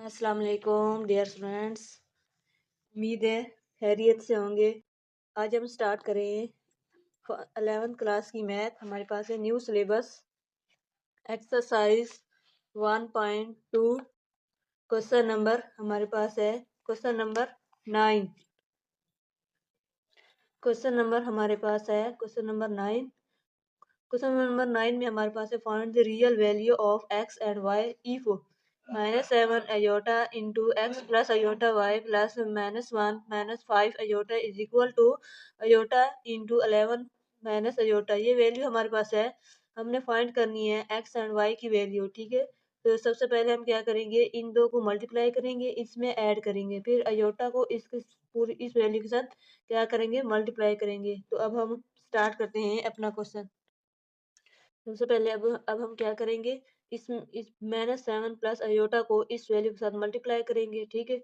अस्सलाम वालेकुम dear students. उम्मीद है खैरियत से होंगे। आज हम स्टार्ट करें 11th क्लास की मैथ। हमारे पास है new syllabus exercise 1.2। Question number हमारे पास है क्वेश्चन नंबर 9। क्वेश्चन नंबर हमारे पास है क्वेश्चन नंबर 9। क्वेश्चन नंबर 9 में हमारे पास है find the real value of x and y if -7 iota into x plus iota y plus -1 -5 iota is equal to iota into 11 minus iota। ये value हमारे पास है, हमने फाइंड करनी है x एंड y की वैल्यू। ठीक है, तो सबसे पहले हम क्या करेंगे, इन दो को मल्टीप्लाई करेंगे, इसमें ऐड करेंगे, फिर iota को पूरी इस वैल्यू के साथ क्या करेंगे, मल्टीप्लाई करेंगे। तो अब हम स्टार्ट करते हैं अपना क्वेश्चन। सबसे पहले अब हम क्या करेंगे, इस -7 प्लस अयोटा को इस वैल्यू के साथ मल्टीप्लाई करेंगे। ठीक है,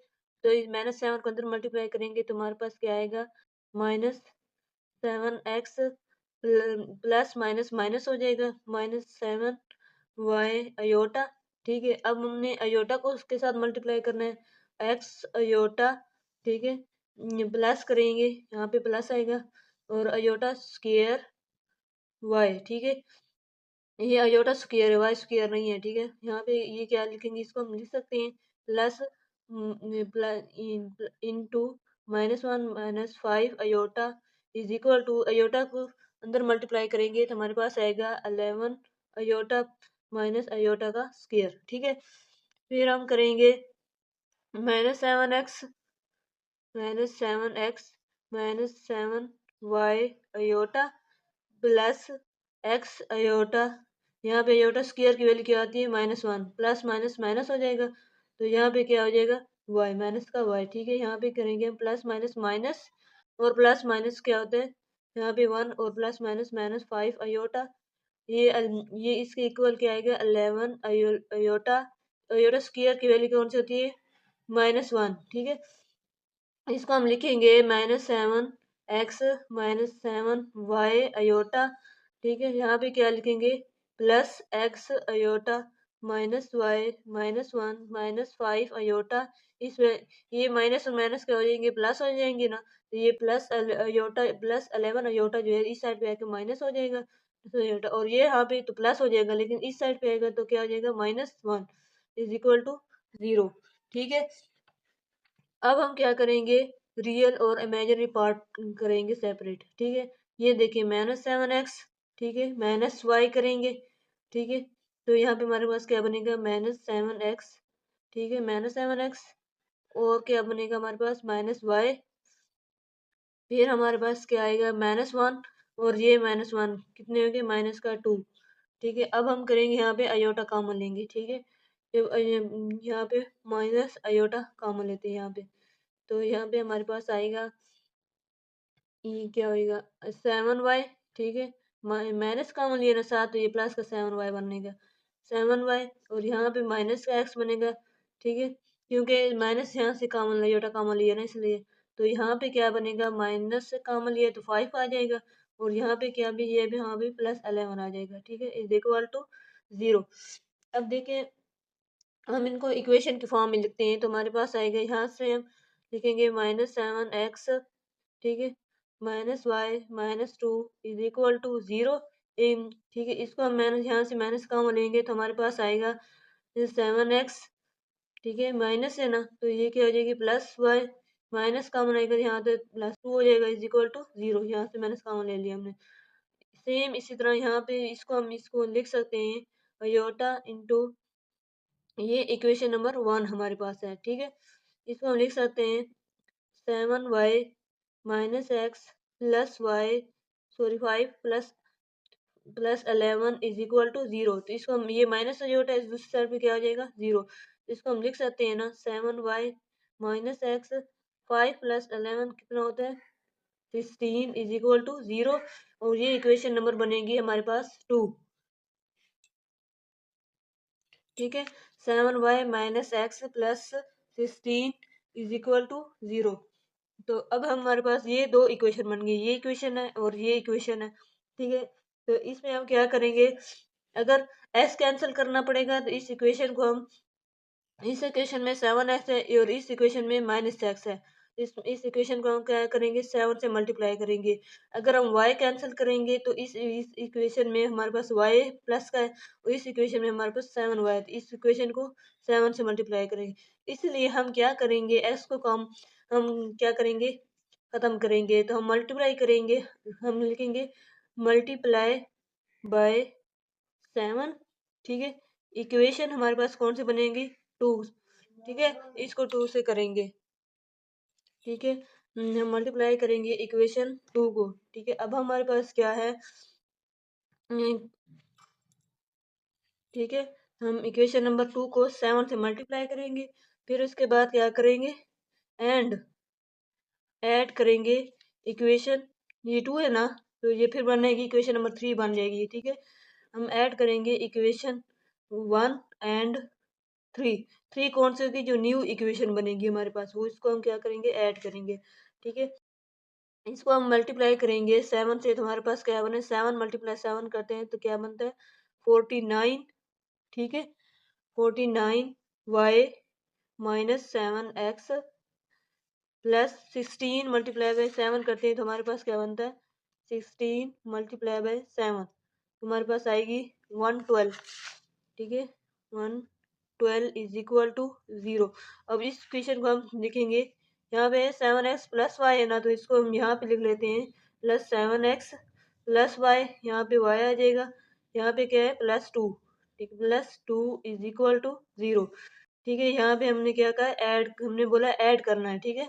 तो इस -7 को अंदर मल्टीप्लाई करेंगे तो हमारे पास क्या आएगा, -7x प्लस माइनस माइनस हो जाएगा -7y अयोटा। ठीक है, अब हमने अयोटा को उसके साथ मल्टीप्लाई करना है, x अयोटा। ठीक है, प्लस करेंगे, यहाँ पे प्लस आएगा, और अयोटा स्क्वायर y। ठीक है, ये अयोटा स्क्वायर है, वाई स्क्वायर नहीं है। ठीक है, यहाँ पे ये क्या लिखेंगे, इसको हम लिख सकते हैं plus into -1 -5 iota is equal to, iota को अंदर मल्टीप्लाई करेंगे तो हमारे पास आएगा 11 अयोटा माइनस अयोटा का स्क्वायर। ठीक है, फिर हम करेंगे -7x -7y aorta plus x aorta. यहाँ पे अयोटा स्क्वायर की वैल्यू क्या आती है, -1, प्लस माइनस माइनस हो जाएगा, तो यहाँ पे क्या हो जाएगा, y माइनस का y। ठीक है, यहाँ पे करेंगे हम प्लस माइनस माइनस, और प्लस माइनस क्या होता है, यहाँ पे 1 और प्लस माइनस -5 अयोटा। ये इसके इक्वल क्या आएगा, 11 अयोटा। अयोटा स्क्वायर की वैल्यू कौन सी होती है, -1। ठीक है, इसको हम लिखेंगे -7x -7y अयोटा। ठीक है, यहाँ पे क्या लिखेंगे, plus x iota minus y -1 -5 iota. ये माइनस और माइनस क्या हो जाएंगे, प्लस हो जाएंगे ना, तो ये प्लस अयोटा प्लस 11 अयोटा जो है इस साइड पे आके माइनस हो जाएगा, तो अयोटा, और ये यहाँ पे तो प्लस हो जाएगा, लेकिन इस साइड पे आएगा तो क्या हो जाएगा, -1 इज इक्वल टू 0। ठीक है, अब हम क्या करेंगे, रियल और इमेजिनरी पार्ट करेंगे सेपरेट। ठीक है, ये देखिए -7x, ठीक है, -y करेंगे। ठीक है, तो यहाँ पे हमारे पास क्या बनेगा, -7x। ठीक है, -7x, और क्या बनेगा हमारे पास, -y। फिर हमारे पास क्या आएगा, -1, और ये -1 कितने हो गए, -2। ठीक है, अब हम करेंगे यहाँ पे अयोटा कॉमन लेंगे। ठीक है, जब यहाँ पे माइनस अयोटा कॉमन लेते हैं यहाँ पे, तो यहाँ पे हमारे पास आएगा, ये क्या होएगा, 7y। ठीक है, माइनस कॉमन लिया ना साथ, तो ये प्लस का 7y बनेगा, 7y, और यहाँ पे माइनस का x बनेगा। ठीक है, क्योंकि माइनस यहाँ से कॉमन लिया, योटा कॉमन लिया ना, इसलिए तो यहाँ पे क्या बनेगा, माइनस से कॉमन लिया तो 5 आ जाएगा, और यहाँ पे क्या भी, ये भी यहाँ भी +11 आ जाएगा। ठीक है, इज इक्वल टू 0। अब देखिए, हम इनको इक्वेशन की फॉर्म में लिखते हैं, तो हमारे पास आएगा, यहाँ से हम लिखेंगे -7x। ठीक है, -y -2 इज इक्वल टू 0। ठीक है, इसको हम माइनस, यहाँ से माइनस कॉमन लेंगे तो हमारे पास आएगा 7x। ठीक है, माइनस है ना, तो ये क्या हो जाएगी, +y, माइनस कॉमन आएगा यहाँ तो +2 हो जाएगा, इज इक्वल टू 0। यहाँ से माइनस कॉमन ले लिया हमने। सेम इसी तरह यहाँ पे इसको लिख सकते हैं, अयोटा इंटू, ये इक्वेशन नंबर 1 हमारे पास है। ठीक है, इसको हम लिख सकते हैं 7y -x plus y, sorry 5 plus 11 is equal to 0। तो इसको हम, ये माइनस जो होता है दूसरी साइड पे क्या हो जाएगा, 0। इसको हम लिख सकते हैं ना, 7y -x 5 प्लस 11 कितना होता है, 16 इज इक्वल टू 0, और ये इक्वेशन नंबर बनेगी हमारे पास 2। ठीक है, 7y -x plus 16 is equal to 0। तो अब हमारे पास ये दो इक्वेशन बन गई, ये इक्वेशन है और ये इक्वेशन है। ठीक है, तो इसमें हम क्या करेंगे, अगर s कैंसिल करना पड़ेगा तो इस इक्वेशन को हम इस इक्वेशन में 7x है और इस इक्वेशन में -x है। इस इक्वेशन को हम क्या करेंगे, 7 से मल्टीप्लाई करेंगे। अगर हम y कैंसिल करेंगे तो इस इक्वेशन में हमारे पास y प्लस का है और इस इक्वेशन में हमारे पास 7y है। इस इक्वेशन को 7 से मल्टीप्लाई करेंगे। इसलिए हम क्या करेंगे, x को हम क्या करेंगे, खत्म करेंगे। तो हम मल्टीप्लाई करेंगे, हम लिखेंगे मल्टीप्लाई बाय 7। ठीक है, इक्वेशन हमारे पास कौन सी बनेगी, 2। ठीक है, इसको 2 से करेंगे। ठीक है, हम मल्टीप्लाई करेंगे इक्वेशन 2 को। ठीक है, अब हमारे पास क्या है, ठीक है, हम इक्वेशन नंबर 2 को 7 से मल्टीप्लाई करेंगे। फिर उसके बाद क्या करेंगे, एंड ऐड करेंगे इक्वेशन, ये 2 है ना, तो ये फिर बनेगी इक्वेशन नंबर 3 बन जाएगी। ठीक है, हम ऐड करेंगे इक्वेशन 1 एंड 3 कौन सी होगी, जो न्यू इक्वेशन बनेगी हमारे पास, वो इसको हम क्या करेंगे, ऐड करेंगे। ठीक है, इसको हम मल्टीप्लाई करेंगे 7 से, तो हमारे पास क्या बने, 7 मल्टीप्लाई 7 करते हैं तो क्या बनता है, 49। ठीक है, 49y minus 7x plus 16 multiply by 7 करते हैं तो हमारे पास क्या बनता है, 16 मल्टीप्लाई बाई 7, तुम्हारे पास आएगी 112। ठीक है, 112 इज इक्वल टू 0। अब इस क्वेश्चन को हम लिखेंगे, यहाँ पे 7x प्लस वाई है ना, तो इसको हम यहाँ पे लिख लेते हैं प्लस 7x प्लस वाई, यहाँ पे y आ जाएगा, यहाँ पे क्या है +2। ठीक है, +2 इज इक्वल टू 0। ठीक है, यहाँ पे हमने क्या कहा, ऐड, हमने बोला ऐड करना है। ठीक है,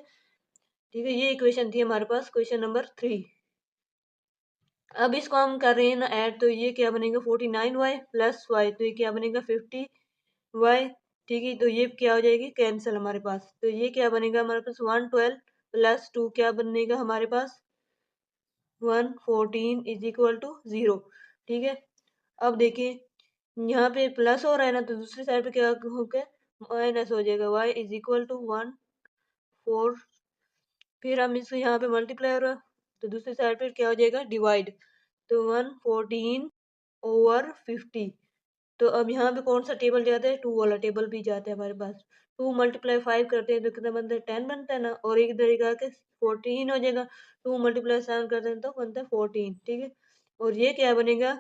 ठीक है, ये इक्वेशन थी हमारे पास, क्वेश्चन नंबर 3। अब इसको हम कर रहे हैं ना ऐड, तो ये क्या बनेगा, 49y प्लस वाई, तो ये क्या बनेगा, 50y। ठीक है, तो ये क्या हो जाएगी, कैंसिल हमारे पास। तो ये क्या बनेगा हमारे पास, 112 प्लस 2 क्या बनेगा हमारे पास, 114 इज इक्वल टू 0। ठीक है, अब देखिए यहाँ पे प्लस हो रहा है ना, तो दूसरी साइड पे क्या होगा, माइनस हो जाएगा, y इज इक्वल टू 1 4। फिर हम इसको यहाँ पे मल्टीप्लाई हो रहा है, तो दूसरी साइड पे क्या हो जाएगा, डिवाइड। तो 114/50। तो अब यहाँ पे कौन सा टेबल जाता है, 2 वाला टेबल भी जाता है हमारे पास। 2 मल्टीप्लाई 5 करते हैं तो कितना बनता है, 10 बनता है ना, और एक तरीका के 14 हो जाएगा। 2 मल्टीप्लाई 7 करते हैं तो बनता है 14। ठीक है, और ये क्या बनेगा,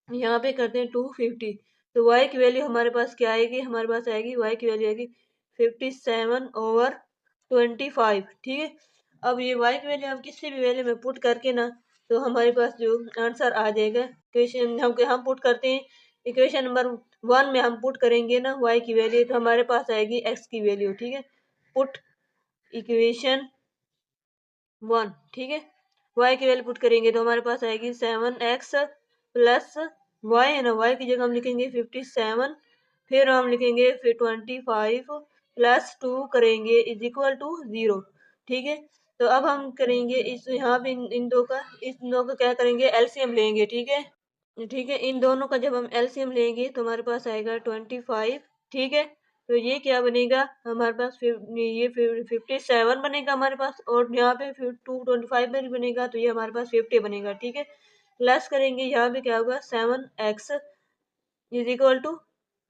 यहाँ पे करते हैं 250। तो y की वैल्यू हमारे पास क्या आएगी, हमारे पास आएगी y की वैल्यू आएगी 57/25। ठीक है, अब ये y की वैल्यू हम किसी भी वैल्यू में पुट करके ना, तो हमारे पास जो आंसर आ जाएगा, क्वेश्चन हम पुट करते हैं इक्वेशन नंबर 1 में, हम पुट करेंगे ना y की वैल्यू, तो हमारे पास आएगी x की वैल्यू। ठीक है, पुट इक्वेशन 1। ठीक है, y की वैल्यू पुट करेंगे तो हमारे पास आएगी 7x प्लस y है ना, y की जगह हम लिखेंगे 57। फिर हम लिखेंगे फिर 25 प्लस 2 करेंगे इज इक्वल टू 0। ठीक है, तो अब हम करेंगे इस यहाँ पे इन दो का, इस दो का क्या करेंगे, एलसीएम लेंगे। ठीक है, ठीक है, इन दोनों का जब हम एलसीएम लेंगे तो हमारे पास आएगा 25। ठीक है, तो ये क्या बनेगा हमारे पास, ये 57 बनेगा हमारे पास, और यहाँ पे फिर 225 में भी बनेगा, तो ये हमारे पास 50 बनेगा। ठीक है, प्लस करेंगे, यहाँ पे क्या होगा, 7x इज इक्वल टू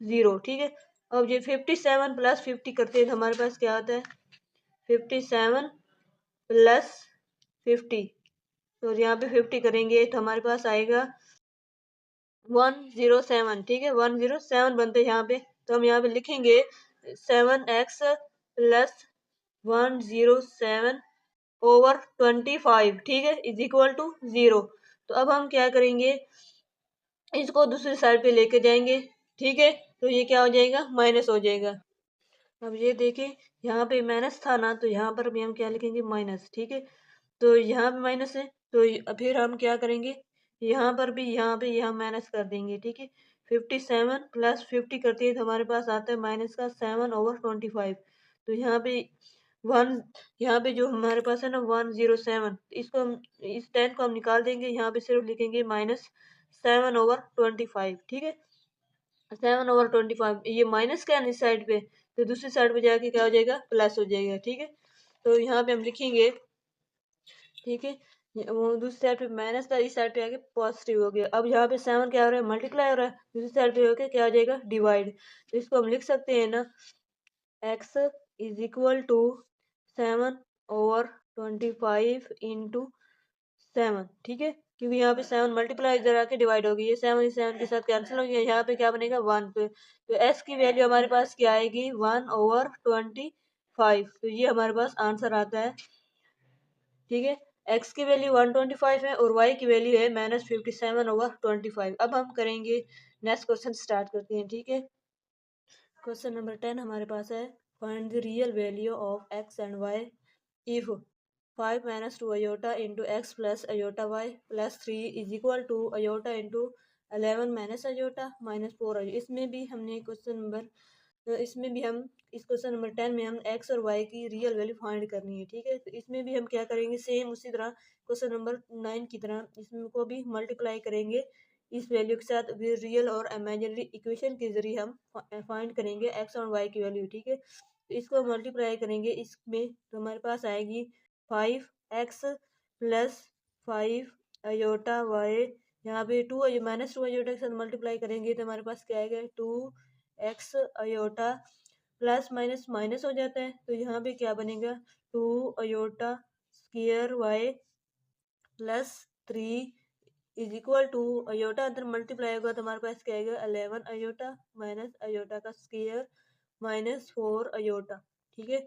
0। ठीक है, अब ये 57 प्लस 50 करते हैं तो हमारे पास क्या आता है, 57 प्लस 50, तो यहाँ पे 50 करेंगे तो हमारे पास आएगा 107। ठीक है, 107 बनते हैं यहाँ पे, तो हम यहाँ पे लिखेंगे 7x प्लस 107/25। ठीक है, इज इक्वल टू 0। तो अब हम क्या करेंगे, इसको दूसरी साइड पे लेके जाएंगे। ठीक है, तो ये क्या हो जाएगा, माइनस हो जाएगा। अब ये देखिए, यहाँ पे माइनस था ना, तो यहाँ पर भी हम क्या लिखेंगे, माइनस। ठीक है, तो यहाँ पे माइनस है, तो फिर हम क्या करेंगे, यहाँ पर भी यहाँ पे यहाँ माइनस कर देंगे। ठीक है, 57 प्लस 50 करते हैं तो हमारे पास आता है माइनस का 7/25। तो यहाँ पे 1, यहाँ पे जो हमारे पास है ना 107, इसको हम, इस 10 को हम निकाल देंगे, यहाँ पे सिर्फ लिखेंगे -7/25। ठीक है, 7/25, ये माइनस का है इस साइड पे, तो दूसरी साइड पे जाके क्या हो जाएगा, प्लस हो जाएगा। ठीक है, तो यहाँ पे हम लिखेंगे। ठीक है, वो दूसरी साइड पे माइनस था, इस साइड पे आके पॉजिटिव हो गया। अब यहाँ पे 7 क्या हो रहा है, मल्टीप्लाई हो रहा है, दूसरी साइड पे होके क्या हो जाएगा, डिवाइड। तो इसको हम लिख सकते हैं ना, x is equal to 7/25 into 7, ठीक है, क्योंकि यहाँ पे 7 मल्टीप्लाई इधर आके डिवाइड होगी, ये 7 इस 7 के साथ कैंसिल हो गया, यहाँ पे क्या बनेगा 1 पे, तो s की वैल्यू हमारे पास क्या आएगी 1/25, तो ये हमारे पास आंसर आता है, ठीक है। x की वैल्यू 125 है और y की वैल्यू है -57/25। अब हम करेंगे नेक्स्ट क्वेश्चन, स्टार्ट करते हैं, ठीक है। क्वेश्चन नंबर 10 हमारे पास है, find the real value of x and y if 5 - 2 iota into x plus iota y plus 3 is equal to iota into 11 minus iota minus 4 iota। इसमें भी हमने क्वेश्चन नंबर इसमें भी हम इस क्वेश्चन नंबर 10 में हम x और y की रियल वैल्यू फाइंड करनी है, ठीक है। तो इसमें भी हम क्या करेंगे, सेम उसी तरह क्वेश्चन नंबर 9 की तरह इसमें को भी मल्टीप्लाई करेंगे इस वैल्यू के साथ, रियल और इमेजिनरी इक्वेशन के जरिए हम फाइंड करेंगे x और y की वैल्यू, ठीक है। तो इसको मल्टीप्लाई करेंगे इसमें, तो हमारे पास आएगी 5x प्लस 5 अयोटा y, यहाँ पे -2 अयोटा के साथ मल्टीप्लाई करेंगे तो हमारे पास क्या आएगा 2x iota, plus minus minus हो जाता है, तो यहाँ पे क्या बनेगा 2 iota square y plus 3 is equal to, iota अंदर मल्टीप्लाई होगा तो हमारे पास क्या आएगा 11 अयोटा माइनस अयोटा का स्क्वायर माइनस 4 अयोटा, ठीक है।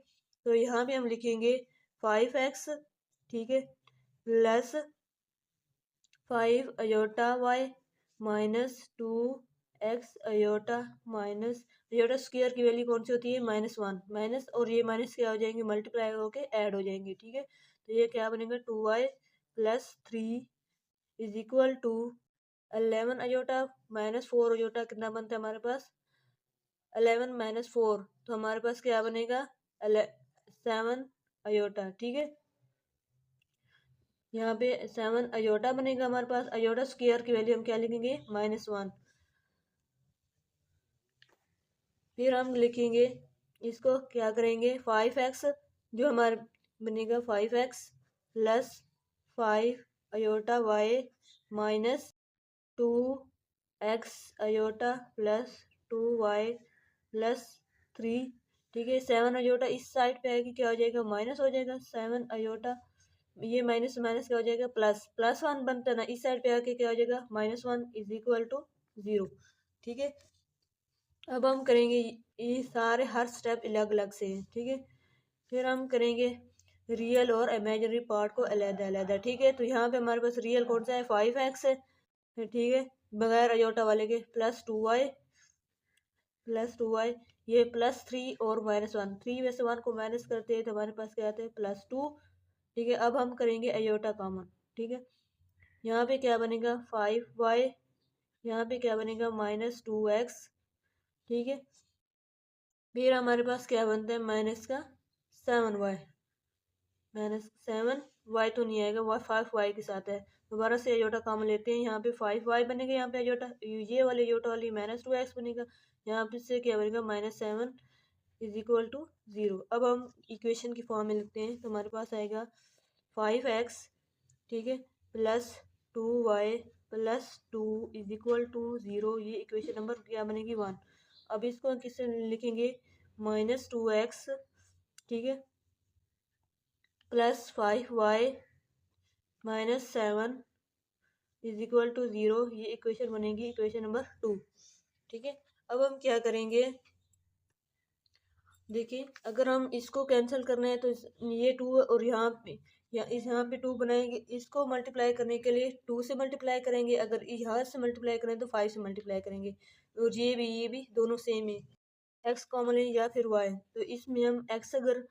तो यहाँ पे हम लिखेंगे 5x, ठीक है, plus 5 iota y minus 2x iota minus, iota square की वैल्यू कौन सी होती है -1, माइनस और ये माइनस क्या हो जाएंगे मल्टीप्लाई होके ऐड हो जाएंगे, ठीक है। तो ये क्या बनेगा 2y plus 3 is equal to 11 iota minus 4 iota, कितना बनता है हमारे पास 11 माइनस 4, तो हमारे पास क्या बनेगा 7 अयोटा, ठीक है। यहाँ पे 7 अयोटा बनेगा हमारे पास, अयोटा स्क्वायर की वैल्यू हम क्या लिखेंगे -1, फिर हम लिखेंगे इसको क्या करेंगे 5x, जो हमारे बनेगा 5x plus 5 iota y minus 2x iota plus 2y plus 3, ठीक है। 7 अयोटा इस साइड पे आएगी, क्या हो जाएगा माइनस हो जाएगा 7 अयोटा, ये माइनस माइनस क्या हो जाएगा प्लस, +1 बनता है ना, इस साइड पे आके क्या हो जाएगा -1 इज इक्वल टू 0, ठीक है। अब हम करेंगे ये सारे हर स्टेप अलग अलग से हैं, ठीक है। फिर हम करेंगे रियल और इमेजिनरी पार्ट को अलग अलग, ठीक है। तो यहाँ पे हमारे पास रियल कौन सा है 5x है, ठीक है, बगैर अयोटा वाले के, प्लस 2y ये +3 और -1, 3 में से 1 को माइनस करते हैं तो हमारे पास क्या आता है +2, ठीक है। अब हम करेंगे अयोटा कॉमन, ठीक है, यहाँ पे क्या बनेगा 5y, यहाँ पे क्या बनेगा -2x, ठीक है। फिर हमारे पास क्या बनता है माइनस का 7y, -7y तो नहीं आएगा, वह 5y के साथ है, दोबारा से अयोटा कॉमन लेते हैं, यहाँ पे 5y बनेगा, यहाँ पे अयोटा ये वाले अयोटा वाली -2x बनेगा, यहाँ पे से क्या बनेगा -7 इज इक्वल टू 0। अब हम इक्वेशन की फॉर्म में लिखते हैं, तो हमारे पास आएगा 5x, ठीक है, plus 2y plus 2 is equal to 0, ये इक्वेशन नंबर क्या बनेगी 1। अब इसको हम किससे लिखेंगे -2x, ठीक है, plus 5y -7 is equal to 0, ये इक्वेशन बनेगी इक्वेशन नंबर 2, ठीक है। अब हम क्या करेंगे, देखिए अगर हम इसको कैंसिल करना है तो ये 2 और यहाँ पे यहाँ पे 2 बनाएंगे, इसको मल्टीप्लाई करने के लिए 2 से मल्टीप्लाई करेंगे, अगर यहाँ से मल्टीप्लाई करें तो 5 से मल्टीप्लाई करेंगे, और ये भी दोनों सेम है, एक्स कॉमन है या फिर वाई, तो इसमें हम एक्स अगर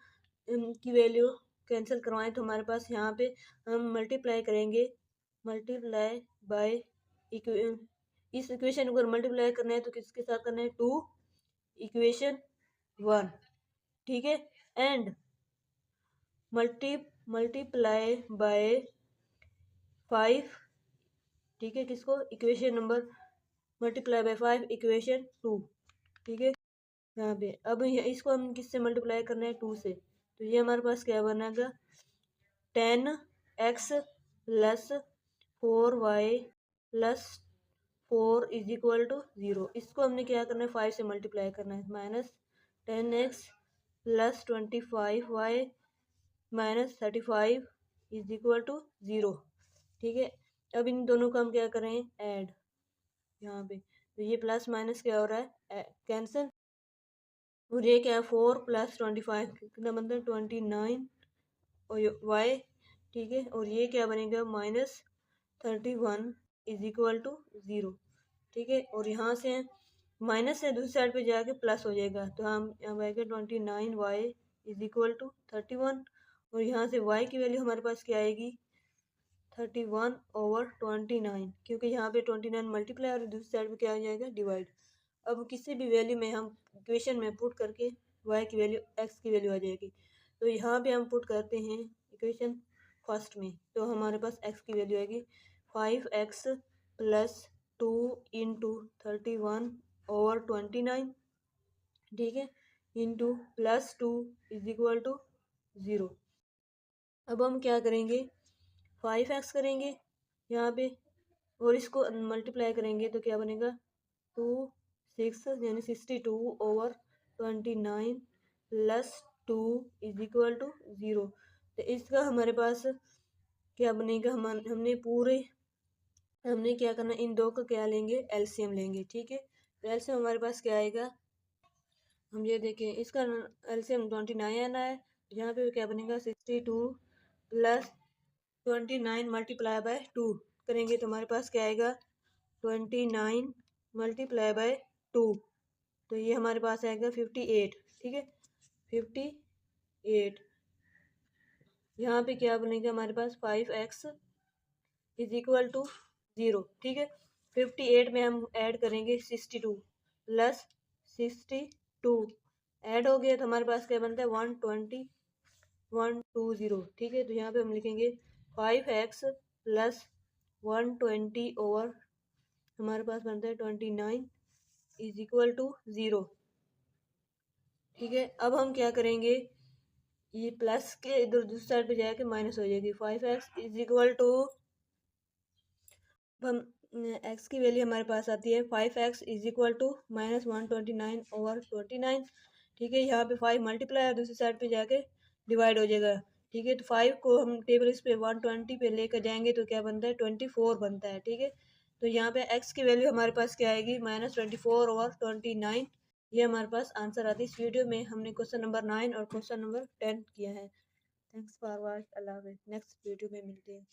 की वैल्यू कैंसिल करवाएं तो हमारे पास यहाँ पे हम मल्टीप्लाई करेंगे, मल्टीप्लाई बाय इस इक्वेशन को अगर मल्टीप्लाई करना है तो किसके साथ करना है 2 इक्वेशन 1, ठीक है, एंड मल्टीप्लाई बाय 5, ठीक है, किसको equation number multiply by 5 equation 2, ठीक है। यहाँ पे अब इसको हम किससे मल्टीप्लाई करना है 2 से, तो ये हमारे पास क्या बनेगा 10x plus 4y plus 4 is equal to 0, इसको हमने क्या करना है 5 से मल्टीप्लाई करना है, -10x plus 25y minus 35 is equal to 0। ठीक है, अब इन दोनों का हम क्या करें, ऐड यहाँ पे। तो ये प्लस माइनस क्या हो रहा है, कैंसिल। और ये क्या है, 4 प्लस 25 कितना बनता है, 29 और वाई। ठीक है, और ये क्या बनेगा, माइनस 31 इज इक्वल टू 0। ठीक है, और यहाँ से माइनस से दूसरी साइड पे जाके प्लस हो जाएगा, तो हम यहाँ आएगा 29y इज इक्वल टू 31। और यहाँ से y की वैल्यू हमारे पास क्या आएगी, 31/29, क्योंकि यहाँ पे 29 मल्टीप्लाई और दूसरी साइड पे क्या हो जाएगा, डिवाइड। अब किसी भी वैल्यू में हम इक्वेशन में पुट करके y की वैल्यू x की वैल्यू आ जाएगी। तो यहाँ पे हम पुट करते हैं इक्वेशन फर्स्ट में, तो हमारे पास x की वैल्यू आएगी 5x प्लस 2 इंटू 31/29। ठीक है, into plus 2 is equal to 0। अब हम क्या करेंगे, 5x करेंगे यहाँ पे और इसको मल्टीप्लाई करेंगे तो क्या बनेगा, 2 6 यानी 62/29 प्लस 2 इज इक्वल टू 0। तो इसका हमारे पास क्या बनेगा, हमने क्या करना, इन दो का क्या लेंगे, एलसीएम लेंगे। ठीक है, तो एलसीएम हमारे पास क्या आएगा, हम ये देखें, इसका एलसीएम 29 आना है। यहाँ पे क्या बनेगा, 62 प्लस 29 मल्टीप्लाई बाय 2 करेंगे तो हमारे पास क्या आएगा, 29 मल्टीप्लाई बाय 2, तो ये हमारे पास आएगा 58। ठीक है, 58। यहाँ पे क्या बनेगा हमारे पास, 5x इज इक्वल टू 0। ठीक है, 58 में हम ऐड करेंगे 62 प्लस 62, ऐड हो गया तो हमारे पास क्या बनता है, 120। ठीक है, तो यहाँ पे हम लिखेंगे 5x प्लस 120 ओवर हमारे पास बनता है 29 इज इक्वल टू 0। ठीक है, अब हम क्या करेंगे, ये प्लस के इधर दूसरी साइड पे जाके माइनस हो जाएगी, 5x इज इक्वल टू, हम x की वैल्यू हमारे पास आती है 5x is equal to minus 129/29। ठीक है, यहाँ पे 5 मल्टीप्लाई है, दूसरी साइड पे जाके डिवाइड हो जाएगा। ठीक है, तो 5 को हम टेबल इस पे 120 पे लेकर जाएंगे तो क्या बनता है, 24 बनता है। ठीक है, तो यहाँ पे x की वैल्यू हमारे पास क्या आएगी, -24/29। ये हमारे पास आंसर आती है। इस वीडियो में हमने क्वेश्चन नंबर 9 और क्वेश्चन नंबर 10 किया है। थैंक्स फॉर वॉच, अल्लाह हाफिज़, नेक्स्ट वीडियो में मिलते हैं।